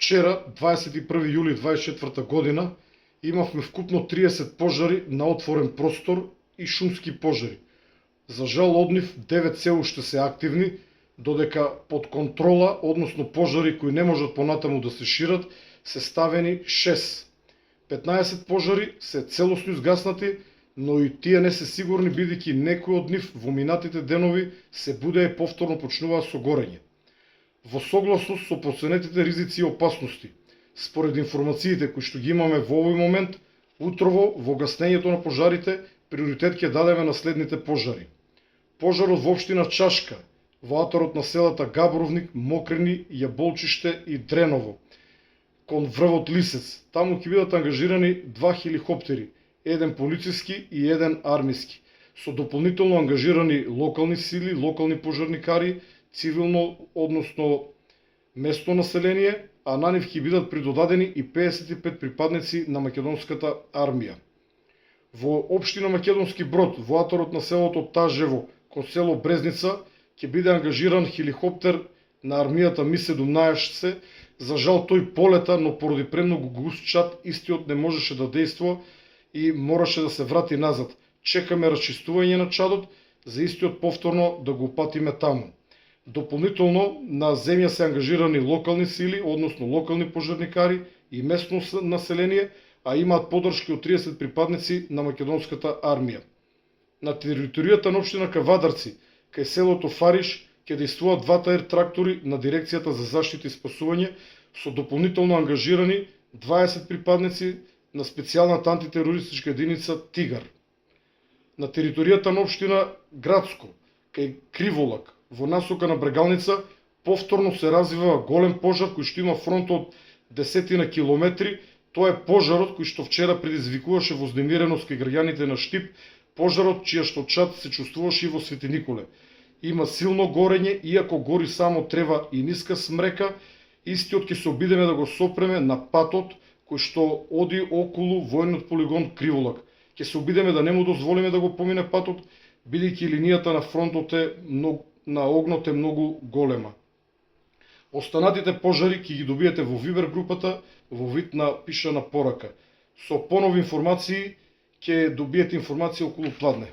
Вчера, 21 юли 2024 година, имавме вкупно 30 пожари на отворен простор и шумски пожари. За жал од нив 9 се уште се активни, додека под контрола, односно пожари кои не можат понатаму да се шират, се ставени 6. 15 пожари се целосно изгаснати, но и тие не се сигурни бидејќи некои од нив во минатите денови се будеа и повторно почнуваа со горење. Во согласност со проценетите ризици и опасности, според информациите кои што ги имаме во овој момент, утрово во гаснењето на пожарите приоритет ќе дадеме на следните пожари. Пожарот во општина Чашка, во аторот на селата Габровник, Мокрени, Јаболчиште и Дреново, кон врвот Лисец. Таму ќе бидат ангажирани 2 хеликоптери, еден полициски и еден армиски, со дополнително ангажирани локални сили, локални пожарникари, цивилно, односно местно население, а на нив ќе бидат придодадени и 55 припадници на македонската армија. Во општина Македонски Брод, во аторот на селото Тажево, кон село Брезница, ќе биде ангажиран хеликоптер на армијата Ми-17, за жал тој полета, но поради премногу густ чад, истиот не можеше да действува и мораше да се врати назад. Чекаме расчистување на чадот, за истиот повторно да го упатиме таму. Дополнително на земја се ангажирани локални сили, односно локални пожарникари и местно население, а имаат поддршки од 30 припадници на македонската армија. На територијата на општина Кавадарци, кај селото Фариш, ќе действуваат двата ер-трактори на Дирекцијата за заштита и спасување, со дополнително ангажирани 20 припадници на специјалната антитерористичка единица Тигар. На територијата на општина Градско, кај Криволак, во насока на Брегалница, повторно се развива голем пожар кој што има фронт од десетина километри. Тоа е пожарот кој што вчера предизвикуваше вознемиреност кај граѓаните на Штип, пожарот чија што чад се чувствуваше и во Свети Николе. Има силно горење, иако гори само трева и ниска смрека, истиот ќе се обидеме да го сопреме на патот кој што оди околу военот полигон Криволак. Ќе се обидеме да не му дозволиме да го помине патот, бидејќи линијата на фронтот на огнот е многу голема. Останатите пожари ќе ги добиете во Вибер групата во вид на пишана порака. Со понови информации ќе добиете информација околу пладне.